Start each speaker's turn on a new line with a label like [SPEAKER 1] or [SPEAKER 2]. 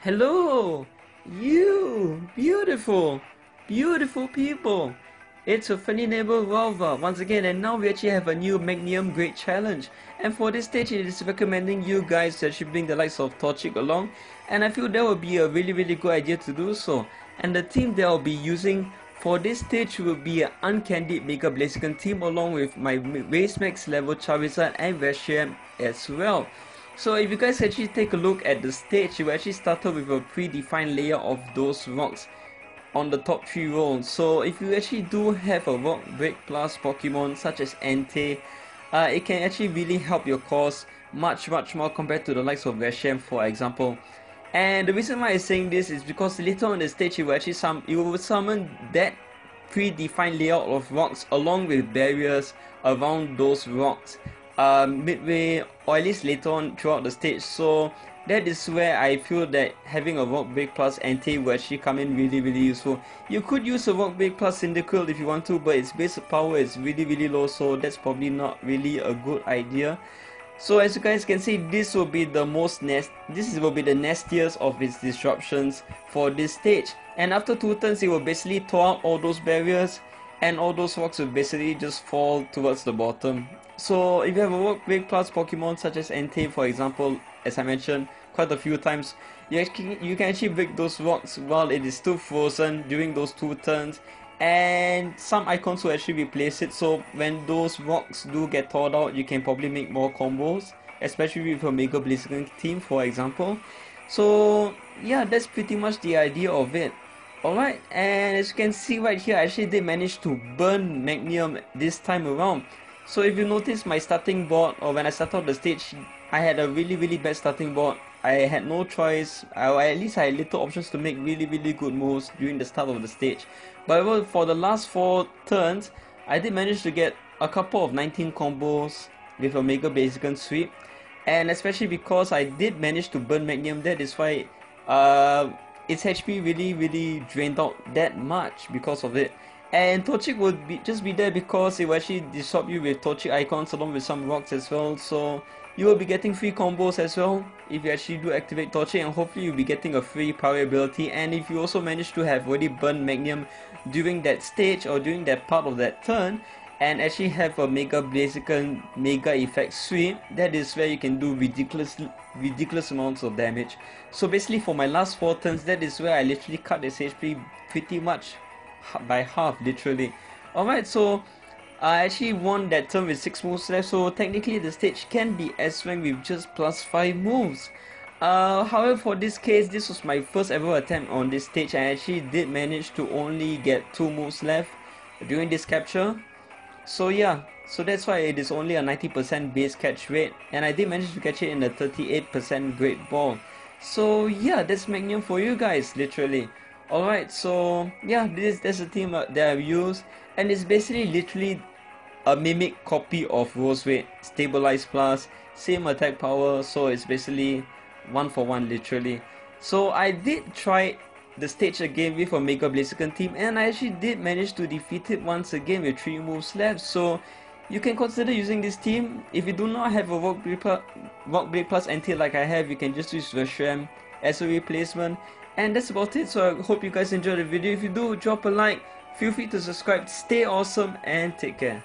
[SPEAKER 1] Hello, you beautiful, beautiful people. It's your funny neighbor Ralva once again, and now we actually have a new Meganium Great Challenge. And for this stage, it is recommending you guys to actually bring the likes of Torchic along, and I feel that would be a really good idea to do so. And the team that I'll be using for this stage will be an Uncandied Mega Blaziken team along with my Race Max level Charizard and Reshiram as well. So if you guys actually take a look at the stage, you actually started with a predefined layer of those rocks on the top 3 rows. So if you actually do have a Rock Break Plus Pokemon such as Entei, it can actually really help your cause much more compared to the likes of Reshiram, for example. And the reason why I'm saying this is because later on the stage you will summon that predefined layout of rocks along with barriers around those rocks midway or at least later on throughout the stage. So that is where I feel that having a Rock Break Plus Entei will actually come in really useful. You could use a Rock Break Plus Cyndaquil if you want to, but its basic power is really low, so that's probably not really a good idea. So as you guys can see, this will be the nastiest of its disruptions for this stage. And after 2 turns, it will basically tore out all those barriers, and all those rocks will basically just fall towards the bottom. So if you have a Rock Break Plus Pokemon such as Entei, for example, as I mentioned quite a few times, you can actually break those rocks while it is still frozen during those 2 turns, and some icons will actually replace it. So when those rocks do get torn out, you can probably make more combos, especially with a Mega Blaziken team, for example. So yeah, that's pretty much the idea of it. Alright, and as you can see right here, I actually did manage to burn Meganium this time around. So if you notice my starting board, or when I started the stage, I had a really bad starting board. I had no choice, at least I had little options to make really good moves during the start of the stage. But for the last 4 turns, I did manage to get a couple of 19 combos with a Mega Blaziken sweep. And especially because I did manage to burn Meganium, that is why its HP really drained out that much because of it. And Torchic will just be there because it will actually disrupt you with Torchic icons along with some rocks as well. So you will be getting free combos as well if you actually do activate Torchic, and hopefully you'll be getting a free power ability. And if you also manage to have already burned Meganium during that stage or during that part of that turn, and actually have a Mega Blaziken Mega Effect sweep, that is where you can do ridiculous amounts of damage. So basically for my last 4 turns, that is where I literally cut its HP pretty much by half, literally. Alright, so I actually won that turn with 6 moves left, so technically the stage can be S-rank with just +5 moves. However, for this case, this was my first ever attempt on this stage. I actually did manage to only get 2 moves left during this capture. So yeah, so that's why it is only a 90% base catch rate, and I did manage to catch it in a 38% Great Ball. So yeah, that's Meganium for you guys, literally. Alright, so yeah, that's the team that I've used, and it's basically literally a mimic copy of Roserade, Stabilize Plus, same attack power, so it's basically 1 for 1 literally. So I did try the stage again with a Mega Blaziken team, and I actually did manage to defeat it once again with 3 moves left. So you can consider using this team. If you do not have a Rock Break Plus Entei like I have, you can just use Reshiram as a replacement. And that's about it. So I hope you guys enjoyed the video. If you do, drop a like, feel free to subscribe. Stay awesome and take care.